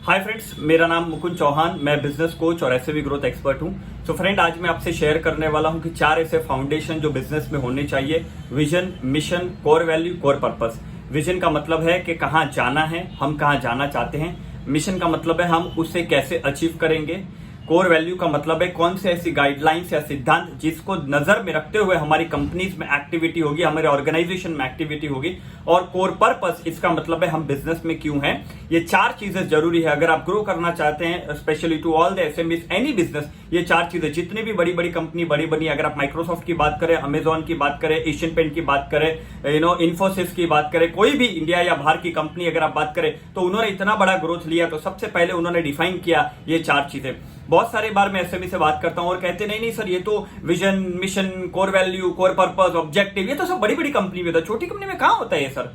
Hi friends, मेरा नाम मुकुंद चौहान, मैं बिजनेस कोच और ऐसे भी ग्रोथ एक्सपर्ट हूं। सो फ्रेंड, आज मैं आपसे शेयर करने वाला हूं कि 4 ऐसे फाउंडेशन जो बिजनेस में होने चाहिए। Vision, mission, core value, core purpose. Vision का मतलब है कि कहां जाना है, हम कहां जाना चाहते हैं। मिशन का मतलब है हम उसे कैसे अचीव करेंगे। कोर वैल्यू का मतलब है कौन से ऐसी गाइडलाइंस या सिद्धांत जिसको नजर में रखते हुए हमारी कंपनीज में एक्टिविटी होगी, हमारे ऑर्गेनाइजेशन में एक्टिविटी होगी। और कोर पर्पस, इसका मतलब है हम बिजनेस में क्यों हैं। ये 4 चीजें जरूरी है अगर आप ग्रो करना चाहते हैं, specially to all the SMEs, any business. ये 4 चीजें, जितनी भी बड़ी बड़ी कंपनी बड़ी बनी, अगर आप माइक्रोसॉफ्ट की बात करें, अमेजॉन की बात करें, एशियन पेंट की बात करें, इन्फोसिस की बात करें, कोई भी इंडिया या बाहर की कंपनी अगर आप बात करें, तो उन्होंने इतना बड़ा ग्रोथ लिया तो सबसे पहले उन्होंने डिफाइन किया ये 4 चीजें। बहुत सारे बार मैं एसएमई से बात करता हूं और कहते नहीं सर, ये तो vision, mission, core value, core purpose, objective, ये तो सब बड़ी बड़ी कंपनी में था, छोटी कंपनी में कहां होता है ये सर।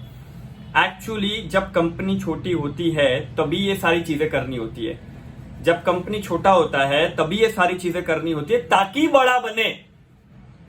एक्चुअली जब कंपनी छोटी होती है तभी ये सारी चीजें करनी होती है। जब कंपनी छोटा होता है तभी ये सारी चीजें करनी होती है ताकि बड़ा बने।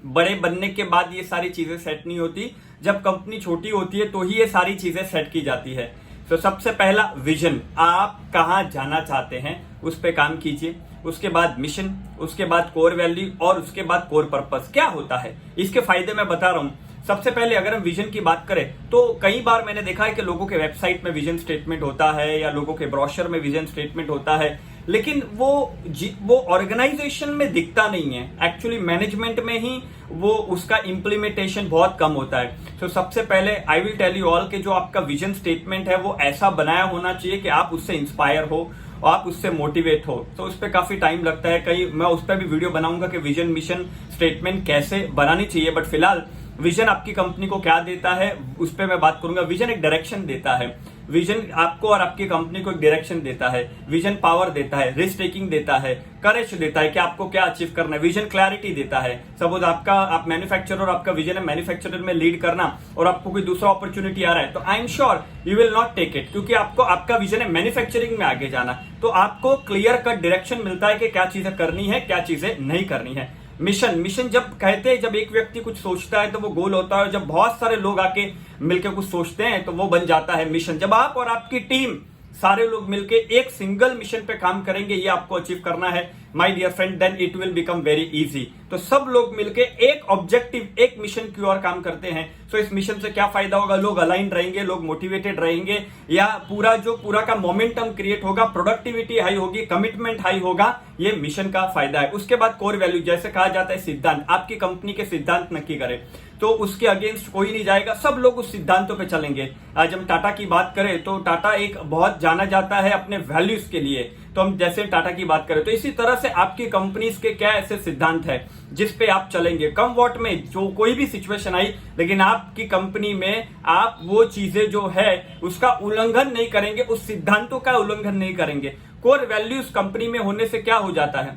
बड़े बनने के बाद ये सारी चीजें सेट नहीं होती। जब कंपनी छोटी होती है तो ही ये सारी चीजें सेट की जाती है। तो सबसे पहला विजन, आप कहां जाना चाहते हैं उस पर काम कीजिए। उसके बाद मिशन, उसके बाद कोर वैल्यू और उसके बाद कोर पर्पस। क्या होता है इसके फायदे मैं बता रहा हूं। सबसे पहले अगर हम विजन की बात करें तो कई बार मैंने देखा है कि लोगों के वेबसाइट में विजन स्टेटमेंट होता है या लोगों के ब्रोशर में विजन स्टेटमेंट होता है, लेकिन वो ऑर्गेनाइजेशन में दिखता नहीं है। एक्चुअली मैनेजमेंट में ही वो उसका इंप्लीमेंटेशन बहुत कम होता है। तो सबसे पहले I will tell you all कि जो आपका विजन स्टेटमेंट है वो ऐसा बनाया होना चाहिए कि आप उससे इंस्पायर हो, आप उससे मोटिवेट हो। तो उस पर काफी टाइम लगता है, कहीं मैं उस पर भी वीडियो बनाऊंगा कि विजन मिशन स्टेटमेंट कैसे बनानी चाहिए। बट फिलहाल विजन आपकी कंपनी को क्या देता है उस पर मैं बात करूंगा। विजन एक डायरेक्शन देता है। विजन आपको और आपकी कंपनी को एक डायरेक्शन देता है। विजन पावर देता है, रिस्क टेकिंग देता है, करेज देता है कि आपको क्या अचीव करना है। विजन क्लैरिटी देता है। सपोज आप मैन्युफैक्चरर और आपका विजन है मैन्युफैक्चरर में लीड करना और आपको कोई दूसरा अपॉर्चुनिटी आ रहा है तो I am sure you will not take it, क्योंकि आपको आपका विजन है मैन्युफैक्चरिंग में आगे जाना। तो आपको क्लियर कट डायरेक्शन मिलता है कि क्या चीजें करनी है, क्या चीजें नहीं करनी है। मिशन जब कहते हैं, जब एक व्यक्ति कुछ सोचता है तो वो गोल होता है, जब बहुत सारे लोग आके मिलकर कुछ सोचते हैं तो वो बन जाता है मिशन। जब आप और आपकी टीम सारे लोग मिलके एक सिंगल मिशन पे काम करेंगे, ये आपको अचीव करना है my dear friend, then it will become very easy. तो सब लोग मिलके एक ऑब्जेक्टिव, एक मिशन की ओर काम करते हैं। सो इस मिशन से क्या फायदा होगा, लोग अलाइन रहेंगे, लोग मोटिवेटेड रहेंगे, या पूरा का मोमेंटम क्रिएट होगा, प्रोडक्टिविटी हाई होगी, कमिटमेंट हाई होगा। ये मिशन का फायदा है। उसके बाद कोर वैल्यू, जैसे कहा जाता है सिद्धांत, आपकी कंपनी के सिद्धांत नक्की करें तो उसके अगेंस्ट कोई नहीं जाएगा, सब लोग उस सिद्धांतों पे चलेंगे। आज हम टाटा की बात करें तो टाटा एक बहुत जाना जाता है अपने वैल्यूज के लिए। तो हम जैसे टाटा की बात करें तो इसी तरह से आपकी कंपनीज के क्या ऐसे सिद्धांत है जिस पे आप चलेंगे। कम वॉट में जो कोई भी सिचुएशन आई, लेकिन आपकी कंपनी में आप वो चीजें जो है उसका उल्लंघन नहीं करेंगे, उस सिद्धांतों का उल्लंघन नहीं करेंगे। कोर वैल्यूज कंपनी में होने से क्या हो जाता है,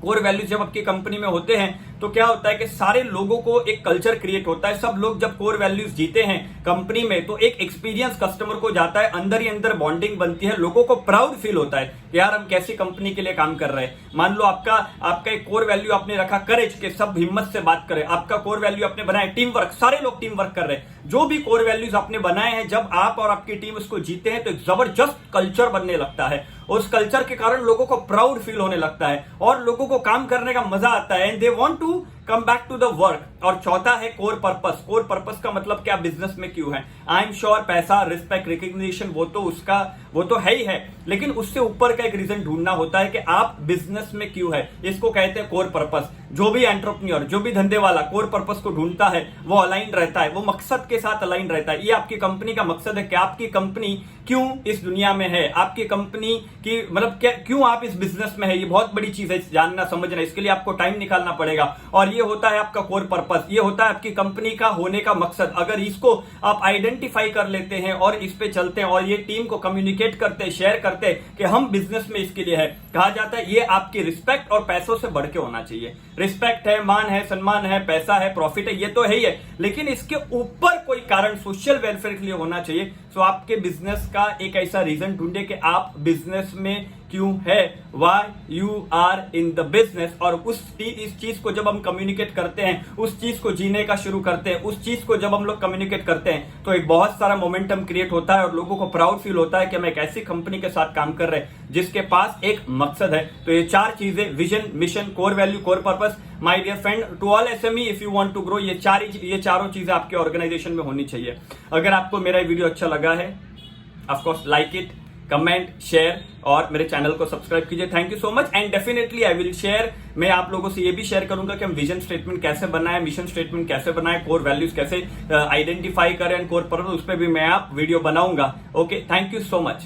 कोर वैल्यूज जब आपकी कंपनी में होते हैं तो क्या होता है कि सारे लोगों को एक कल्चर क्रिएट होता है। सब लोग जब कोर वैल्यूज जीते हैं कंपनी में तो एक एक्सपीरियंस कस्टमर को जाता है, अंदर ही अंदर बॉन्डिंग बनती है, लोगों को प्राउड फील होता है कि यार हम कैसी कंपनी के लिए काम कर रहे हैं। मान लो आपका एक कोर वैल्यू आपने रखा करेज के, सब हिम्मत से बात करें। आपका कोर वैल्यू आपने बनाया टीम वर्क, सारे लोग टीम वर्क कर रहे हैं। जो भी कोर वैल्यूज आपने बनाए हैं, जब आप और आपकी टीम उसको जीते हैं तो एक जबरदस्त कल्चर बनने लगता है। उस कल्चर के कारण लोगों को प्राउड फील होने लगता है और लोगों को काम करने का मजा आता है and they want to come back to the work. और चौथा है कोर पर्पस। कोर पर्पस का मतलब क्या, बिजनेस में क्यों है। आई एम श्योर पैसा, रिस्पेक्ट, रिकग्निशन वो तो है ही है, लेकिन उससे ऊपर का एक रीजन ढूंढना होता है कि आप बिजनेस में क्यों है। इसको कहते हैं कोर पर्पस। जो भी एंटरप्रेन्योर, जो भी धंधे वाला कोर पर्पस को ढूंढता है वो अलाइन रहता है, वो मकसद के साथ अलाइन रहता है। ये आपकी कंपनी का मकसद है कि आपकी कंपनी क्यों इस दुनिया में है, आपकी कंपनी की मतलब क्यों आप इस बिजनेस में है। ये बहुत बड़ी चीज है जानना समझना, इसके लिए आपको टाइम निकालना पड़ेगा। और ये होता है आपका कोर पर्पस, ये होता है आपकी कंपनी का होने का मकसद। अगर इसको आप आइडेंटिफाई कर लेते हैं और इस पे चलते हैं और ये टीम को कम्युनिकेट करते हैं, शेयर करते हैं कि हम बिजनेस में इसके लिए है, कहा जाता है ये आपकी रिस्पेक्ट और पैसों से बढ़ के होना चाहिए। रिस्पेक्ट है, मान है, सम्मान है, पैसा है, प्रॉफिट है, ये तो है ही है, लेकिन इसके ऊपर कोई कारण सोशल वेलफेयर के लिए होना चाहिए। सो आपके बिजनेस का एक ऐसा रीजन ढूंढे कि आप बिजनेस में क्यों है, why you are in the business. और इस चीज को जब हम कम्युनिकेट कम्युनिकेट करते हैं, उस चीज को जीने का शुरू करते हैं, उस चीज को जब हम लोग कम्युनिकेट करते हैं तो एक बहुत सारा मोमेंटम क्रिएट होता है और लोगों को प्राउड फील होता है कि हम एक ऐसी कंपनी के साथ काम कर रहे हैं जिसके पास एक मकसद है। तो ये 4 चीजें, vision, mission, core value, core purpose, my dear friend, to all SME if you want to grow, ये चारों चीजें आपके ऑर्गेनाइजेशन में होनी चाहिए। अगर आपको मेरा वीडियो अच्छा लगा है, of course like it, comment, share और मेरे चैनल को सब्सक्राइब कीजिए। Thank you so much and definitely I will share, मैं आप लोगों से ये भी शेयर करूंगा कि हम विजन स्टेटमेंट कैसे बनाएं, मिशन स्टेटमेंट कैसे बनाएं, कोर वैल्यूज कैसे आइडेंटिफाई करें, कोर पर्पस, उस पर भी मैं आप वीडियो बनाऊंगा। Okay, thank you so much.